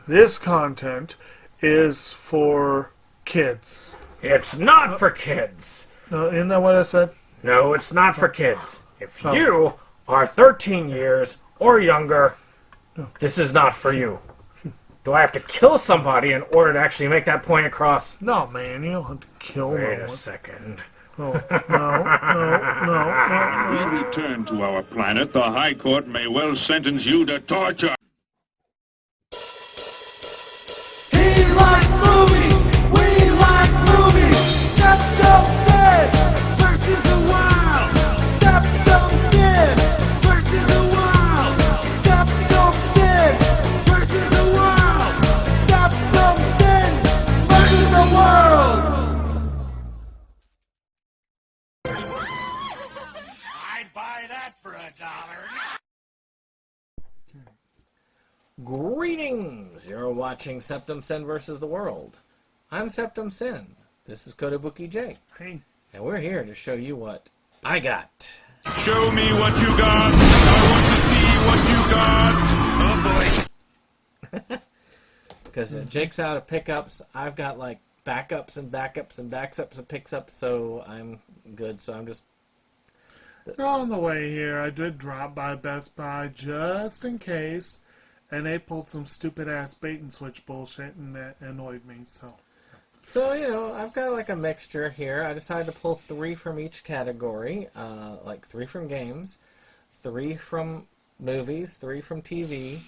This content is for kids. It's not for kids. Isn't that what I said? No, it's not for kids. If you are 13 years or younger, this is not for you. Do I have to kill somebody in order to actually make that point across? No, man, you don't have to kill Wait no a one. second. No. We return to our planet. The High Court may well sentence you to torture. He likes movies, we like movies. SeptumSin versus the world. SeptumSin versus the world. SeptumSin versus the world. SeptumSin versus the world. I'd buy that for $1. Greetings! You're watching SeptumSin versus the world. I'm SeptumSin. This is Kotobukijake. Hey. And we're here to show you what I got. Show me what you got. I want to see what you got. Oh boy. Because Jake's out of pickups. I've got like backups and backups and backups and pickups, so I'm good. So I'm just... On the way here, I did drop by Best Buy just in case, and they pulled some stupid-ass bait-and-switch bullshit, and that annoyed me, so... So, you know, I've got like a mixture here. I decided to pull 3 from each category, like 3 from games, 3 from movies, 3 from TV,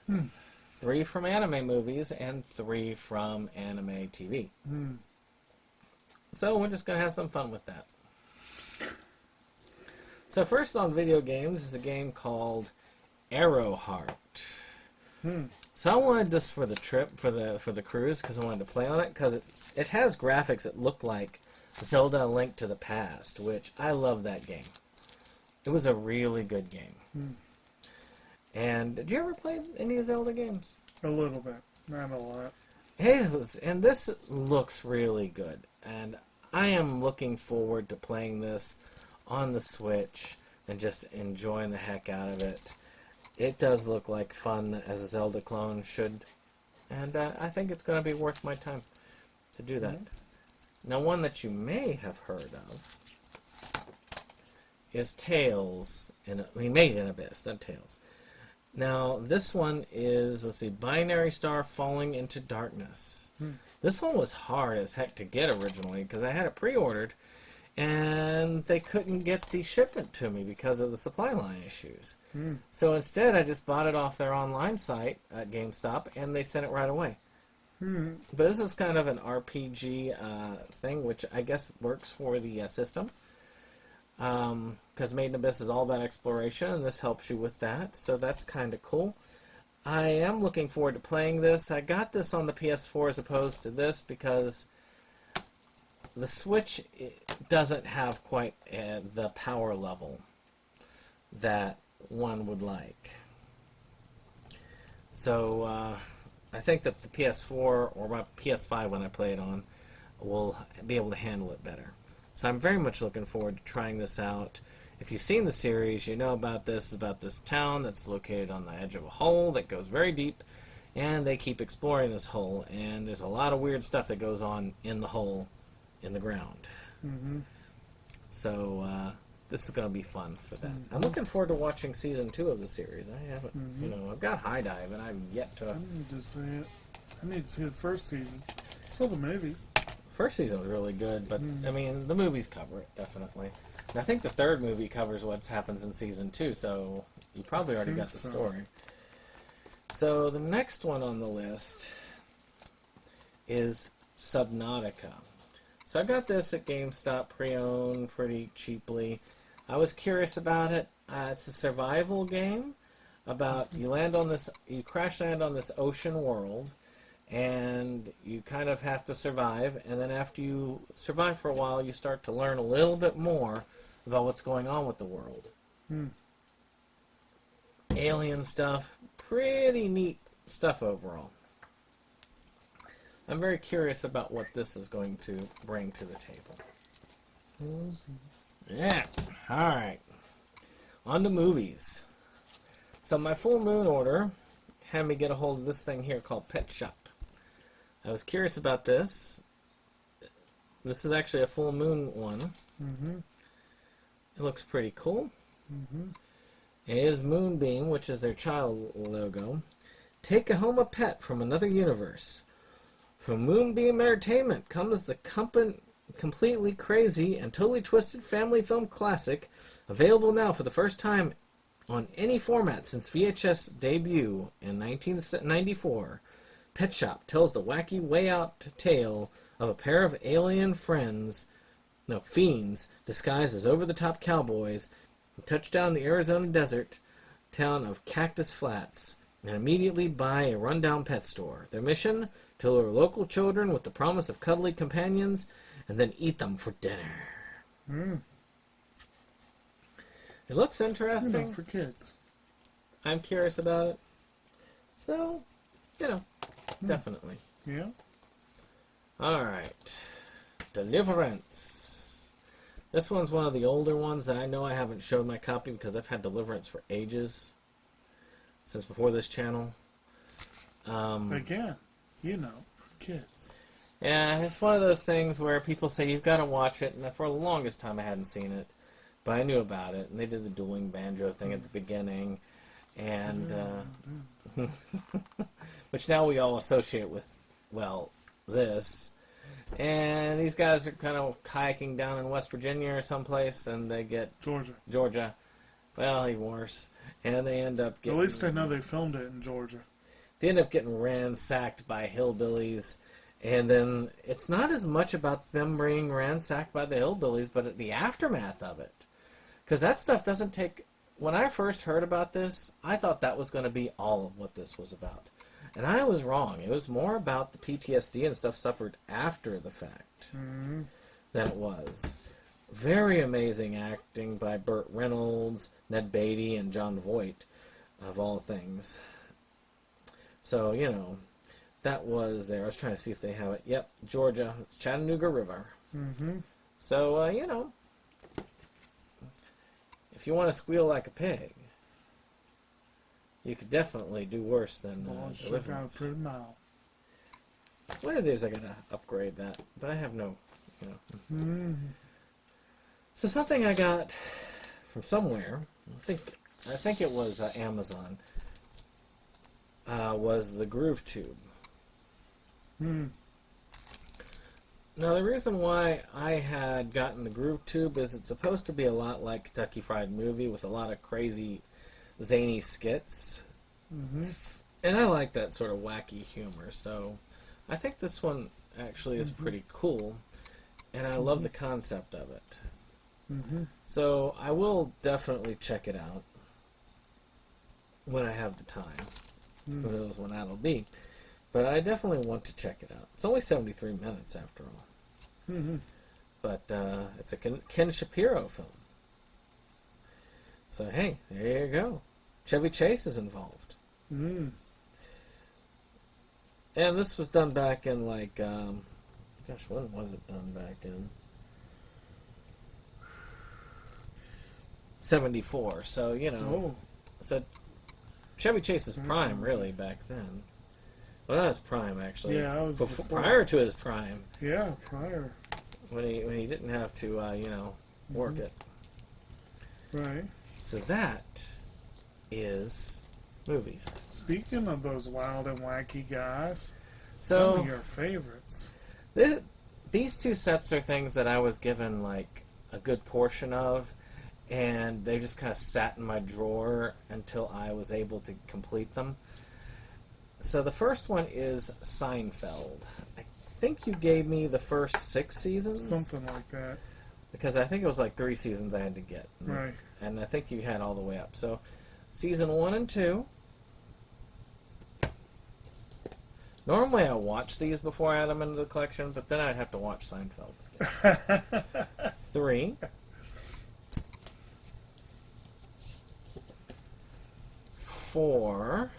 3 from anime movies, and 3 from anime TV. So we're just going to have some fun with that. So first on video games is a game called Arrowheart. So I wanted this for the trip, for the cruise, because I wanted to play on it, because it has graphics that look like Zelda: A Link to the Past, which I love that game. It was a really good game. And did you ever play any Zelda games? A little bit, not a lot. And this looks really good, and I am looking forward to playing this on the Switch and just enjoying the heck out of it. It does look like fun as a Zelda clone should, and I think it's going to be worth my time to do that. Now, one that you may have heard of is Tales Made in Abyss, not Tales. Now, this one is, let's see, Binary Star Falling into Darkness. This one was hard as heck to get originally, because I had it pre-ordered, and they couldn't get the shipment to me because of the supply line issues. So instead, I just bought it off their online site at GameStop, and they sent it right away. But this is kind of an RPG thing, which I guess works for the system. Because Made in Abyss is all about exploration, and this helps you with that, so that's kind of cool. I am looking forward to playing this. I got this on the PS4 as opposed to this because the Switch doesn't have quite the power level that one would like. So I think that the PS4 or my PS5 when I play it on will be able to handle it better. So I'm very much looking forward to trying this out. If you've seen the series, you know about this. It's about this town that's located on the edge of a hole that goes very deep, and they keep exploring this hole, and there's a lot of weird stuff that goes on in the hole in the ground. So this is going to be fun for that. I'm looking forward to watching season 2 of the series. I haven't, you know, I've got High Dive, and I've yet to... I need to see it. I need to see the first season. Saw the movies. First season was really good, but, I mean, the movies cover it, definitely. And I think the third movie covers what happens in season 2, so you probably already got the story. So the next one on the list is Subnautica. So I got this at GameStop pre-owned pretty cheaply. I was curious about it. It's a survival game about you crash land on this ocean world, and you kind of have to survive, and then after you survive for a while, you start to learn a little bit more about what's going on with the world. Alien stuff, pretty neat stuff overall. I'm very curious about what this is going to bring to the table. Yeah, alright. On to movies. So my full moon order had me get a hold of this thing here called Pet Shop. I was curious about this. This is actually a full moon one. Mm-hmm. It looks pretty cool. Mm-hmm. It is Moonbeam, which is their child logo. Take a home a pet from another universe. From Moonbeam Entertainment comes the completely crazy and totally twisted family film classic, available now for the first time on any format since VHS debut in 1994. Pet Shop tells the wacky way out tale of a pair of alien fiends disguised as over-the-top cowboys who touch down in the Arizona desert town of Cactus Flats and immediately buy a rundown pet store. Their mission? To lure local children with the promise of cuddly companions and then eat them for dinner. Mm. It looks interesting. For kids. I'm curious about it. So, definitely. Yeah. Alright. Deliverance. This one's one of the older ones that I know I haven't showed my copy because I've had Deliverance for ages. Since before this channel. Again, for kids. Yeah, it's one of those things where people say you've got to watch it, and for the longest time I hadn't seen it, but I knew about it, and they did the dueling banjo thing at the beginning, and which now we all associate with, this, and these guys are kind of kayaking down in West Virginia or someplace, and they get Georgia, well, even worse, and they end up getting... At least I know they filmed it in Georgia. They end up getting ransacked by hillbillies. And then it's not as much about them being ransacked by the hillbillies, but the aftermath of it. Because that stuff doesn't take... When I first heard about this, I thought that was going to be all of what this was about. And I was wrong. It was more about the PTSD and stuff suffered after the fact than it was. Very amazing acting by Burt Reynolds, Ned Beatty, and Jon Voight, of all things. So, that was there. I was trying to see if they have it. Yep, Georgia. It's Chattanooga River. Mm-hmm. So, if you want to squeal like a pig, you could definitely do worse than Deliverance. Pretty mild. One of these I gotta upgrade that, but I have no, Mm-hmm. So something I got from somewhere, I think it was Amazon, was the Groove Tube. Mm. Now, the reason why I had gotten the Groove Tube is it's supposed to be a lot like Kentucky Fried Movie with a lot of crazy, zany skits. Mm-hmm. And I like that sort of wacky humor, so I think this one actually is pretty cool, and I love the concept of it. Mm-hmm. So I will definitely check it out when I have the time. Who knows when that'll be. But I definitely want to check it out. It's only 73 minutes after all. Mm-hmm. But it's a Ken Shapiro film. So hey, there you go. Chevy Chase is involved. Mm. And this was done back in when was it done back in? 74. So, so Chevy Chase's prime, really, back then. Well, not his prime, actually. Yeah, I was before. Prior to his prime. Yeah, prior. When he didn't have to, work it. Right. So that is movies. Speaking of those wild and wacky guys, So some of your favorites. These two sets are things that I was given like a good portion of, and they just kind of sat in my drawer until I was able to complete them. So the first one is Seinfeld. I think you gave me the first 6 seasons? Something like that. Because I think it was like 3 seasons I had to get. Right. And I think you had all the way up. So season 1 and 2. Normally I watch these before I add them into the collection, but then I'd have to watch Seinfeld again. 3. 4.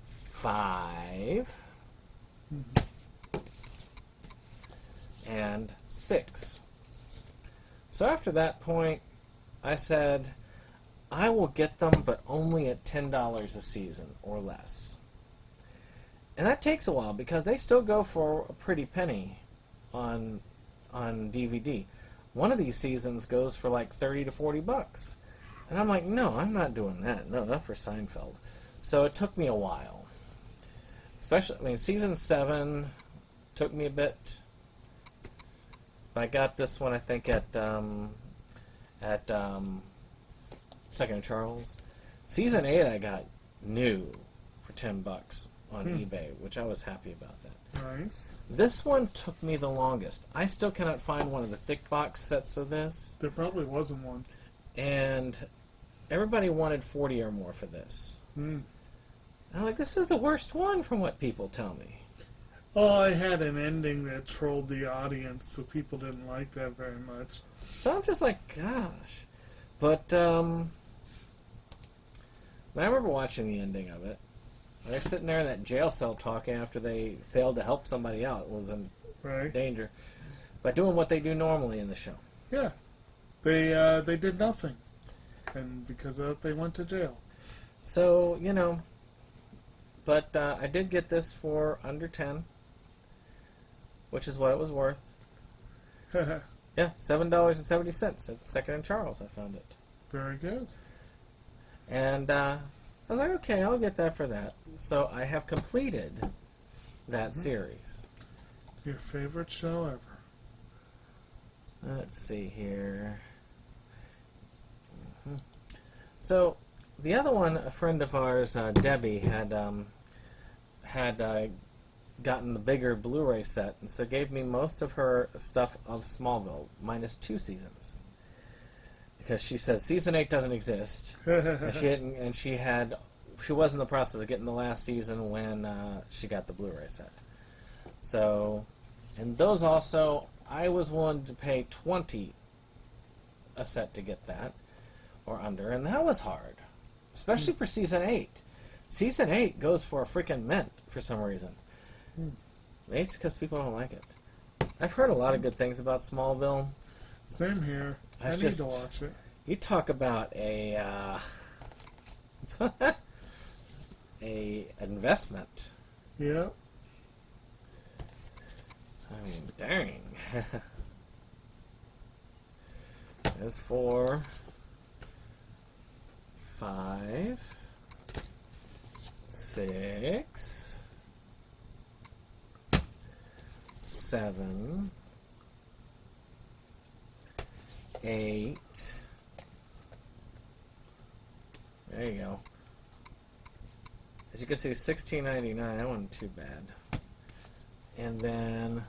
5. And 6. So after that point, I said, I will get them, but only at $10 a season or less. And that takes a while because they still go for a pretty penny on DVD. One of these seasons goes for like $30 to $40. And I'm like, no, I'm not doing that. No, not for Seinfeld. So it took me a while. Especially, I mean, season 7 took me a bit. I got this one, I think, at Second and Charles. Season 8 I got new for $10 on eBay, which I was happy about that. Nice. This one took me the longest. I still cannot find one of the thick box sets of this. There probably wasn't one. And everybody wanted 40 or more for this. I'm like, this is the worst one from what people tell me. Oh, I had an ending that trolled the audience, so people didn't like that very much. So I'm just like, gosh. But, I remember watching the ending of it. They're sitting there in that jail cell talking after they failed to help somebody out, was in danger, by doing what they do normally in the show. Yeah. They did nothing. And because of that, they went to jail. So, you know, but I did get this for under 10, which is what it was worth. Yeah, $7.70 at Second and Charles, I found it. Very good. And I was like, okay, I'll get that for that. So I have completed that series. Your favorite show ever. Let's see here. So the other one, a friend of ours, Debbie, had gotten the bigger Blu-ray set, and so gave me most of her stuff of Smallville, minus 2 seasons. Because she said season 8 doesn't exist, and she was in the process of getting the last season when she got the Blu-ray set. So, and those also, I was willing to pay $20 a set to get that, or under, and that was hard, especially for season 8. Season 8 goes for a freaking mint for some reason. Maybe it's because people don't like it. I've heard a lot of good things about Smallville. Same here. I need to watch it. You talk about a investment. Yep. I mean, dang. As for 5, 6, 7, 8. There you go. As you can see, $16.99. That wasn't too bad. And then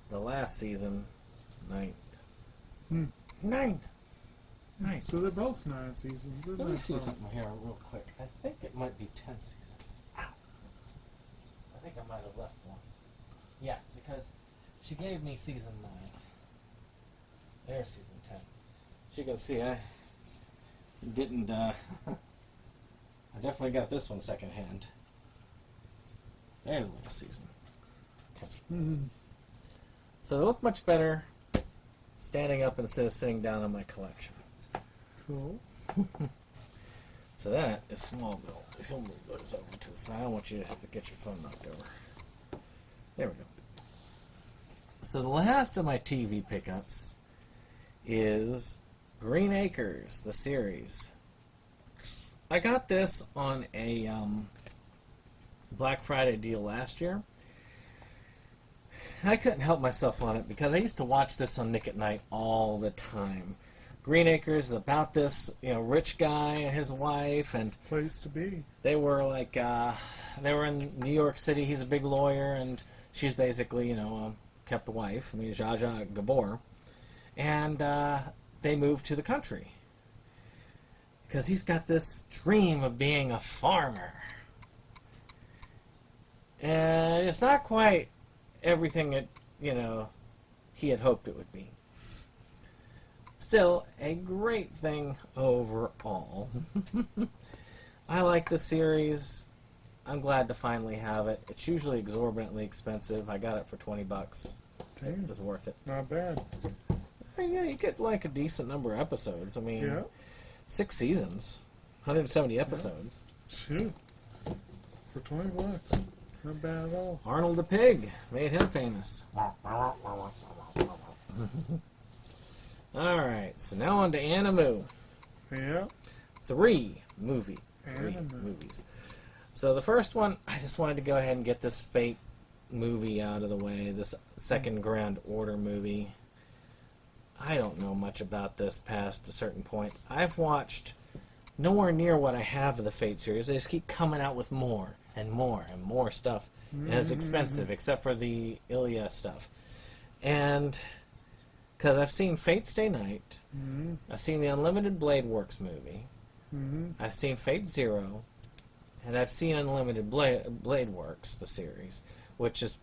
the last season, 9th. 9. Nice. So they're both 9 seasons. Isn't Let me that see fun? something here real quick. I think it might be 10 seasons. Ow. I think I might have left one. Yeah, because she gave me season 9. There's season 10. As you can see, I didn't, I definitely got this one secondhand. There's the last season. So they look much better standing up instead of sitting down in my collection. Cool. So that is Smallville. If you'll move those over to the side, I don't want you to get your phone knocked over. There we go. So the last of my TV pickups is Green Acres, the series. I got this on a Black Friday deal last year. I couldn't help myself on it because I used to watch this on Nick at Night all the time. Green Acres is about this, rich guy and his wife, and Place to be. they were like, they were in New York City. He's a big lawyer, and she's basically, kept the wife. I mean, Zsa Zsa Gabor, and they moved to the country because he's got this dream of being a farmer, and it's not quite everything that he had hoped it would be. Still, a great thing overall. I like the series. I'm glad to finally have it. It's usually exorbitantly expensive. I got it for $20. Damn. It was worth it. Not bad. Yeah, you get like a decent number of episodes. I mean, Yeah. 6 seasons, 170 episodes. Shoot. For $20. Not bad at all. Arnold the Pig made him famous. Alright, so now on to Animu. Yeah. 3 movies. Animu. So the first one, I just wanted to go ahead and get this Fate movie out of the way, this Second Grand Order movie. I don't know much about this past a certain point. I've watched nowhere near what I have of the Fate series. They just keep coming out with more and more and more stuff. And it's expensive, except for the Ilya stuff. And because I've seen Fate Stay Night, I've seen the Unlimited Blade Works movie, I've seen Fate Zero, and I've seen Unlimited Blade Works, the series, which is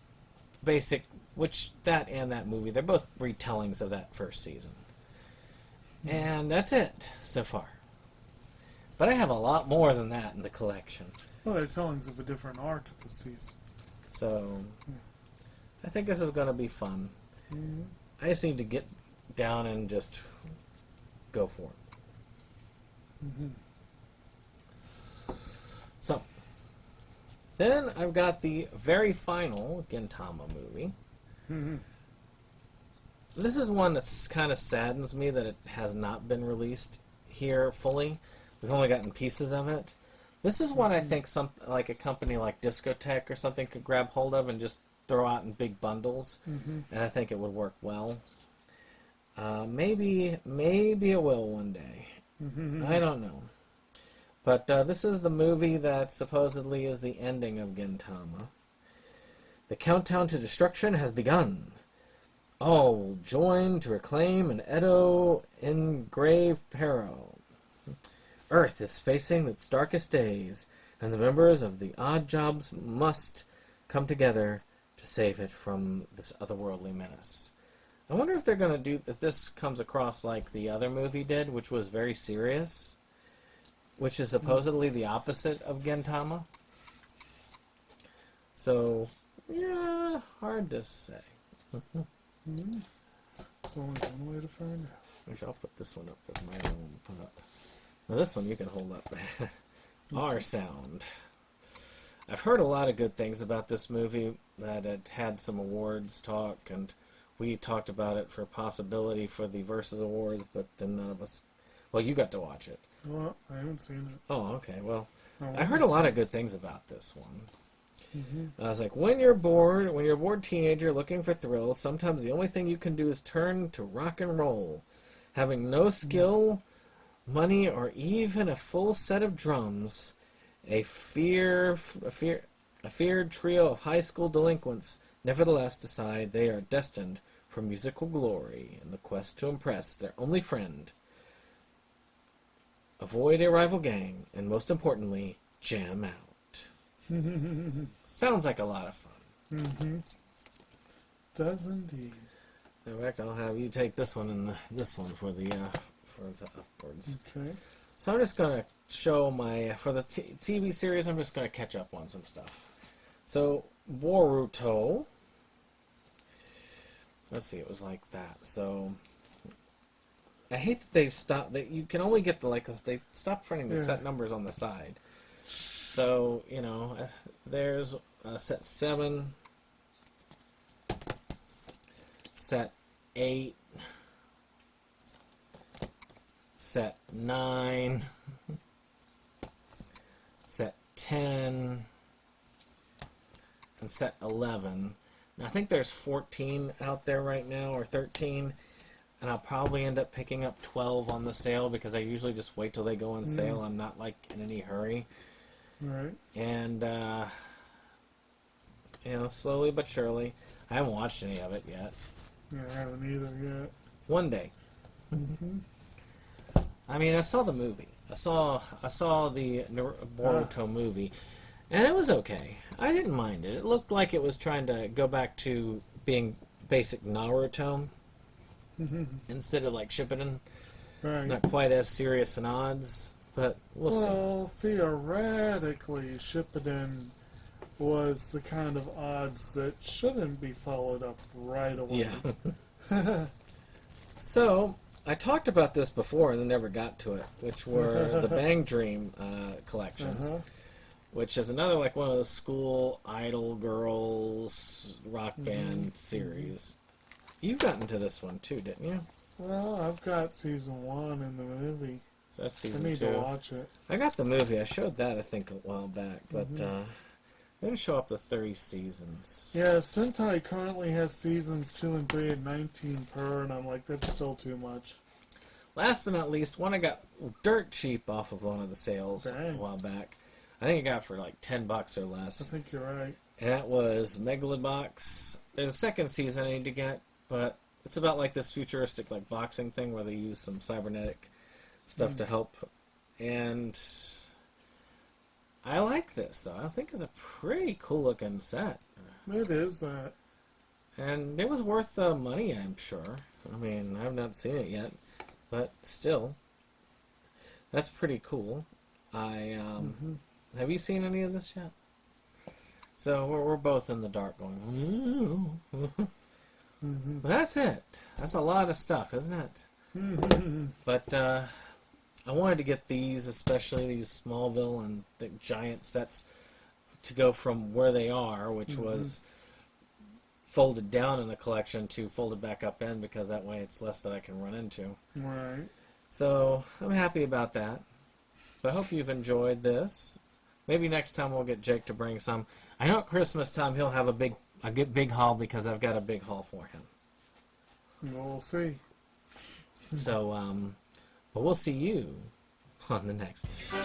basic, which that and that movie, they're both retellings of that first season. And that's it so far. But I have a lot more than that in the collection. Well, they're tellings of a different arc of the season. So, I think this is going to be fun. I just need to get down and just go for it. So, then I've got the very final Gintama movie. This is one that's kind of saddens me that it has not been released here fully. We've only gotten pieces of it. This is one I think like a company like Discotheque or something could grab hold of and just throw out in big bundles, and I think it would work well. Maybe it will one day. I don't know. But this is the movie that supposedly is the ending of Gintama. The countdown to destruction has begun. All will join to reclaim an Edo in grave peril. Earth is facing its darkest days, and the members of the odd jobs must come together to save it from this otherworldly menace. I wonder if they're going to do, if this comes across like the other movie did, which was very serious, which is supposedly the opposite of Gintama. So, yeah, hard to say. It's only one way to find out. Which I'll put this one up as my own put up. Now this one you can hold up. R Sound. I've heard a lot of good things about this movie, that it had some awards talk, and we talked about it for a possibility for the Versus Awards, but then none of us... Well, you got to watch it. Well, I haven't seen it. Oh, okay. Well, Oh, I heard a lot of good things about this one. I was like, when you're a bored teenager looking for thrills, sometimes the only thing you can do is turn to rock and roll. Having no skill, money, or even a full set of drums, a feared trio of high school delinquents nevertheless decide they are destined for musical glory in the quest to impress their only friend, avoid a rival gang, and most importantly, jam out. Sounds like a lot of fun. Does indeed. In fact, I'll have you take this one and this one for the upwards. Okay. So I'm just gonna show for the TV series. I'm just gonna catch up on some stuff. So Boruto. Let's see, it was like that. So I hate that they stopped. That you can only get they stopped printing the set numbers on the side. So there's set 7, set 8, set 9, set 10, and set 11. Now I think there's 14 out there right now, or 13, and I'll probably end up picking up 12 on the sale because I usually just wait till they go on sale. I'm not in any hurry. Right. And slowly but surely. I haven't watched any of it yet. Yeah, I haven't either yet. One day. I mean, I saw the movie. I saw the Boruto movie, and it was okay. I didn't mind it. It looked like it was trying to go back to being basic Naruto instead of like Shippuden. Right. Not quite as serious in odds, but we'll see. Well, theoretically, Shippuden was the kind of odds that shouldn't be followed up right away. Yeah. So, I talked about this before and then never got to it, which were the Bang Dream collections, which is another like one of those school idol girls rock band series. You've gotten to this one too, didn't you? Well, I've got season 1 in the movie. So that's I season need 2. to watch it. I got the movie. I showed that I think a while back, but they didn't show up the 30 seasons. Yeah, Sentai currently has seasons 2 and 3 at 19 per, and I'm like, that's still too much. Last but not least, one I got dirt cheap off of one of the sales Dang. a while back. I think I got it for like $10 or less. I think you're right. And that was Megalobox. There's a second season I need to get, but it's about like this futuristic like boxing thing where they use some cybernetic stuff to help. And I like this though. I think it's a pretty cool looking set. It is that. And it was worth the money, I'm sure. I mean, I've not seen it yet, but still, that's pretty cool. Have you seen any of this yet? So we're both in the dark going. But that's it. That's a lot of stuff, isn't it? But I wanted to get these, especially these Smallville and the giant sets, to go from where they are, which was folded down in the collection, to folded back up in, because that way it's less that I can run into. Right. So I'm happy about that. So I hope you've enjoyed this. Maybe next time we'll get Jake to bring some. I know at Christmas time he'll have a big haul because I've got a big haul for him. We'll see. So, but we'll see you on the next one.